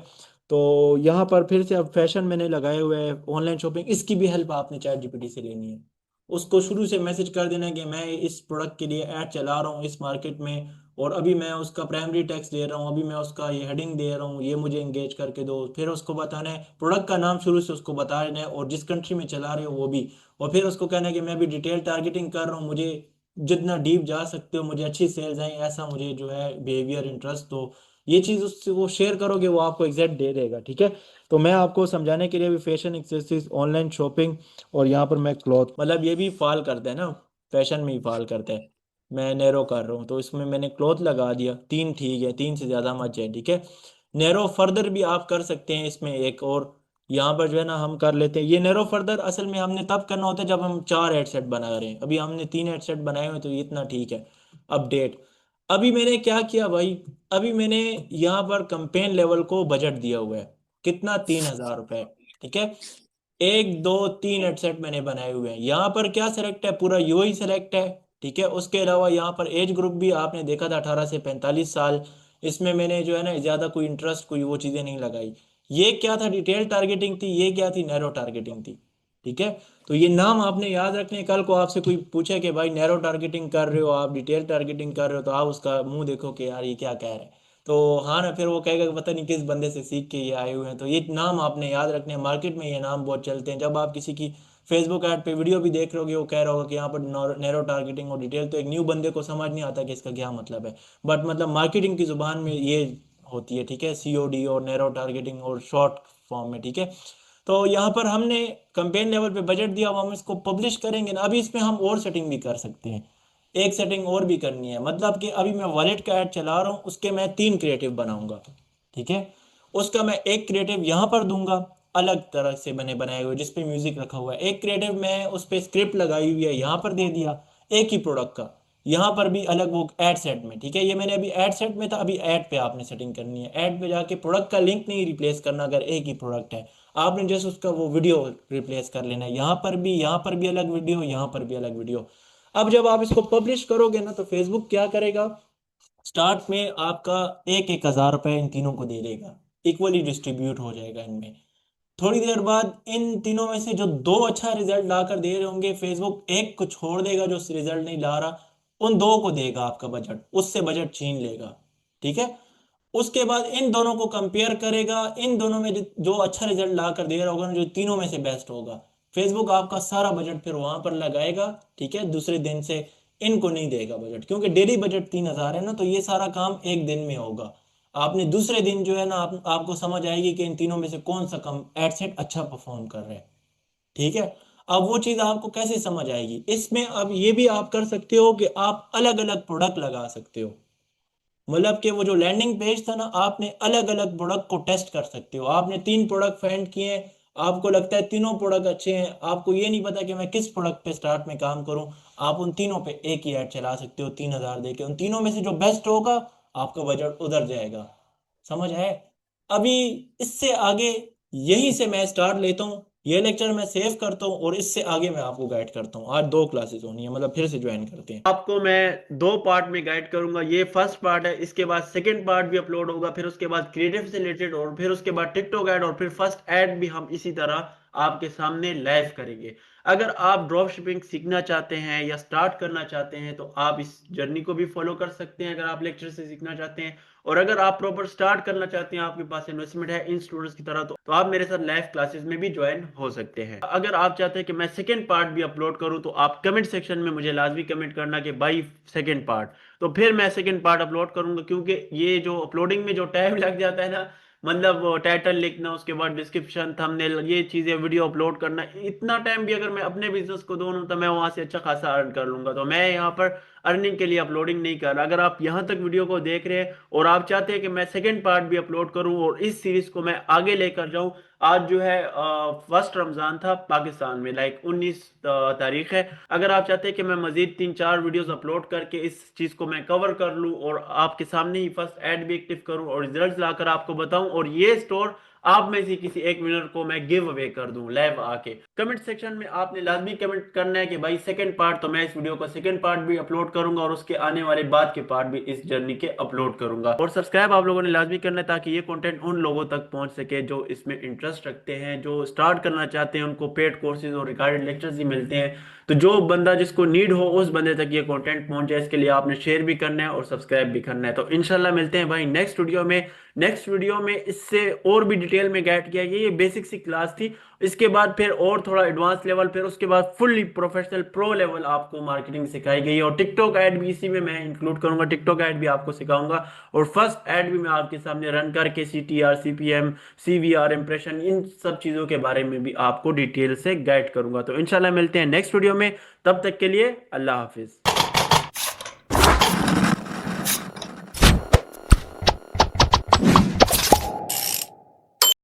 तो यहाँ पर फिर से अब फैशन मैंने लगाए हुए है, ऑनलाइन शॉपिंग, इसकी भी हेल्प आपने चैट जीपीटी से लेनी है। उसको शुरू से मैसेज कर देना है कि मैं इस प्रोडक्ट के लिए ऐड चला रहा हूँ इस मार्केट में, और अभी मैं उसका प्राइमरी टैक्स दे रहा हूँ, अभी मैं उसका ये हेडिंग दे रहा हूँ, ये मुझे इंगेज करके दो। फिर उसको बताना है प्रोडक्ट का नाम, शुरू से उसको बता देना है, और जिस कंट्री में चला रहे हो वो भी। और फिर उसको कहना है कि मैं भी डिटेल टारगेटिंग कर रहा हूँ, मुझे जितना डीप जा सकते हो, मुझे अच्छी सेल्स आए, ऐसा मुझे जो है बिहेवियर इंटरेस्ट। तो ये चीज़ उससे वो शेयर करोगे, वो आपको एग्जैक्ट दे देगा। ठीक है, तो मैं आपको समझाने के लिए भी फैशन एक्सेसरीज, ऑनलाइन शॉपिंग, और यहाँ पर मैं क्लॉथ, मतलब ये भी फॉल करता है ना, फैशन में ही फॉल करता है। मैं नैरो कर रहा हूँ, तो इसमें मैंने क्लॉथ लगा दिया। 3 ठीक है, 3 से ज़्यादा मत जाए। ठीक है, नैरो फर्दर भी आप कर सकते हैं इसमें एक और, यहाँ पर जो है ना हम कर लेते हैं। ये नैरो फर्दर असल में हमने तब करना होता है जब हम 4 हेडसेट बना रहे हैं, अभी हमने 3 हेडसेट बनाए हुए हैं, तो ये इतना ठीक है। अपडेट, अभी मैंने क्या किया भाई, अभी मैंने यहाँ पर कंपेन लेवल को बजट दिया हुआ है, कितना, 3,000 रुपये। ठीक है, 1 2 3 हेडसेट मैंने बनाए हुए हैं। यहाँ पर क्या सेलेक्ट है, पूरा यूआई सेलेक्ट है। ठीक है, उसके अलावा यहाँ पर एज ग्रुप भी आपने देखा था, 18 से 45 साल। इसमें मैंने जो है ना ज़्यादा कोई इंटरेस्ट, कोई वो चीज़ें नहीं लगाई। ये क्या था, डिटेल टारगेटिंग थी, ये क्या थी, नैरो टारगेटिंग थी। ठीक है, तो ये नाम आपने याद रखने। कल को आपसे कोई पूछे कि भाई नैरो टारगेटिंग कर रहे हो आप, डिटेल टारगेटिंग कर रहे हो, तो आप उसका मुंह देखो कि यार ये क्या कह रहे हैं। तो हाँ ना, फिर वो कहेगा कि पता नहीं किस बंदे से सीख के ये आए हुए हैं। तो ये नाम आपने याद रखने हैं, मार्केट में ये नाम बहुत चलते हैं। जब आप किसी की फेसबुक ऐड पे वीडियो भी देख रहे होगे, वो कह रहा होगा कि यहाँ पर नैरो टारगेटिंग और डिटेल, तो एक न्यू बंदे को समझ नहीं आता कि इसका क्या मतलब है। बट मतलब मार्केटिंग की जुबान में ये होती है। ठीक है, सीओडी और नैरो टारगेटिंग और शॉर्ट फॉर्म में। ठीक है, तो यहाँ पर हमने कंपेन लेवल पे बजट दिया, अब हम इसको पब्लिश करेंगे ना। अभी इसमें हम और सेटिंग भी कर सकते हैं, एक सेटिंग और भी करनी है, मतलब कि अभी मैं वॉलेट का ऐड चला रहा हूँ, उसके मैं 3 क्रिएटिव बनाऊंगा। ठीक है, उसका मैं एक क्रिएटिव यहाँ पर दूंगा, अलग तरह से बने बनाए हुए जिस पे म्यूजिक रखा हुआ है। एक क्रिएटिव मैं उस पे स्क्रिप्ट लगाई हुई है यहाँ पर दे दिया, एक ही प्रोडक्ट का। यहाँ पर भी अलग वो एड सेट में, ठीक है, ये मैंने अभी एड सेट में था, अभी ऐड पे आपने सेटिंग करनी है। ऐड पे जाके प्रोडक्ट का लिंक नहीं रिप्लेस करना, अगर एक ही प्रोडक्ट है आपने जैसे उसका वो वीडियो रिप्लेस कर लेना है। यहाँ पर भी अलग वीडियो, यहाँ पर भी अलग वीडियो। अब जब आप इसको पब्लिश करोगे ना तो फेसबुक क्या करेगा, स्टार्ट में आपका 1,000 रुपए इन तीनों को दे देगा, इक्वली डिस्ट्रीब्यूट हो जाएगा इनमें। थोड़ी देर बाद इन तीनों में से जो दो अच्छा रिजल्ट लाकर दे रहे होंगे, फेसबुक एक को छोड़ देगा जो रिजल्ट नहीं ला रहा, उन दो को देगा आपका बजट, उससे बजट छीन लेगा, ठीक है। उसके बाद इन दोनों को कंपेयर करेगा, इन दोनों में जो अच्छा रिजल्ट ला कर दे रहा होगा ना, जो तीनों में से बेस्ट होगा, फेसबुक आपका सारा बजट फिर वहां पर लगाएगा, ठीक है। दूसरे दिन से इनको नहीं देगा बजट, क्योंकि डेली बजट 3,000 है ना, तो ये सारा काम एक दिन में होगा। आपने दूसरे दिन जो है ना, आपको समझ आएगी कि इन तीनों में से कौन सा कम एडसेट अच्छा परफॉर्म कर रहा है, ठीक है। अब वो चीज आपको कैसे समझ आएगी, इसमें अब ये भी आप कर सकते हो कि आप अलग अलग प्रोडक्ट लगा सकते हो। मतलब कि वो जो लैंडिंग पेज था ना, आपने अलग अलग प्रोडक्ट को टेस्ट कर सकते हो। आपने 3 प्रोडक्ट फाइंड किए हैं, आपको लगता है तीनों प्रोडक्ट अच्छे हैं, आपको ये नहीं पता कि मैं किस प्रोडक्ट पे स्टार्ट में काम करूं, आप उन तीनों पे एक ही ऐड चला सकते हो 3,000 देके। उन तीनों में से जो बेस्ट होगा आपका बजट उधर जाएगा। समझ है। अभी इससे आगे यहीं से मैं स्टार्ट लेता हूँ, ये लेक्चर मैं सेव करता हूँ और इससे आगे मैं आपको गाइड करता हूँ। आज 2 क्लासेस होनी है, मतलब फिर से ज्वाइन करते हैं। आपको मैं 2 पार्ट में गाइड करूंगा। ये फर्स्ट पार्ट है, इसके बाद सेकंड पार्ट भी अपलोड होगा, फिर उसके बाद क्रिएटिव से रिलेटेड, और फिर उसके बाद टिकटॉक ऐड, और फिर फर्स्ट ऐड भी हम इसी तरह आपके सामने लाइव करेंगे। अगर आप ड्रॉप शिपिंग सीखना चाहते हैं या स्टार्ट करना चाहते हैं तो आप इस जर्नी को भी फॉलो कर सकते हैं, अगर आप लेक्चर से सीखना चाहते हैं। और अगर आप प्रॉपर स्टार्ट करना चाहते हैं, आपके पास इन्वेस्टमेंट है इन स्टूडेंट्स की तरह, तो आप मेरे साथ लाइव क्लासेस में भी ज्वाइन हो सकते हैं। अगर आप चाहते हैं कि मैं सेकंड पार्ट भी अपलोड करूं तो आप कमेंट सेक्शन में मुझे लाजमी कमेंट करना कि भाई सेकंड पार्ट, तो फिर मैं सेकंड पार्ट अपलोड करूंगा। क्योंकि ये जो अपलोडिंग में जो टाइम लग जाता है ना, मतलब टाइटल लिखना, उसके बाद डिस्क्रिप्शन, थंबनेल, ये चीजें, वीडियो अपलोड करना, इतना टाइम भी अगर मैं अपने बिजनेस को दूं तो मैं वहां से अच्छा खासा अर्न कर लूंगा। तो मैं यहाँ पर अर्निंग के लिए अपलोडिंग नहीं कर रहा। अगर आप यहाँ तक वीडियो को देख रहे हैं और आप चाहते हैं कि मैं सेकंड पार्ट भी अपलोड करूं और इस सीरीज को मैं आगे लेकर जाऊं, आज जो है फर्स्ट रमजान था पाकिस्तान में, लाइक 19 तारीख है। अगर आप चाहते हैं कि मैं मजीद 3-4 वीडियोस अपलोड करके इस चीज को मैं कवर कर लूं और आपके सामने ही फर्स्ट ऐड भी एक्टिव करूं और रिजल्ट्स लाकर आपको बताऊं, और ये स्टोर आप में से किसी एक विनर को मैं गिव अवे कर दूं लाइव आके, कमेंट सेक्शन में आपने लाजमी कमेंट करना है कि भाई सेकंड पार्ट, तो मैं इस वीडियो का सेकंड पार्ट भी अपलोड करूंगा और उसके आने वाले बाद के पार्ट भी इस जर्नी के अपलोड करूंगा। और सब्सक्राइब आप लोगों ने लाजमी करना है ताकि ये कंटेंट उन लोगों तक पहुंच सके जो इसमें इंटरेस्ट रखते हैं, जो स्टार्ट करना चाहते हैं, उनको पेड कोर्सेज और रिकॉर्डेड लेक्चर्स ही मिलते हैं। तो जो बंदा जिसको नीड हो उस बंदे तक ये कंटेंट पहुंच जाए, इसके लिए आपने शेयर भी करना है और सब्सक्राइब भी करना है। तो इंशाल्लाह मिलते हैं भाई नेक्स्ट वीडियो में। नेक्स्ट वीडियो में इससे और भी डिटेल में गाइड किया गया। ये बेसिक सी क्लास थी, इसके बाद फिर और थोड़ा एडवांस लेवल, फिर उसके बाद फुल्ली प्रोफेशनल प्रो लेवल आपको मार्केटिंग सिखाई गई है। और टिकटॉक ऐड भी इसी में मैं इंक्लूड करूंगा, टिकटॉक ऐड भी आपको सिखाऊंगा और फर्स्ट ऐड भी मैं आपके सामने रन करके CTR, CPM, CVR, इंप्रेशन, इन सब चीज़ों के बारे में भी आपको डिटेल से गाइड करूंगा। तो इंशाल्लाह मिलते हैं नेक्स्ट वीडियो में, तब तक के लिए अल्लाह हाफिज।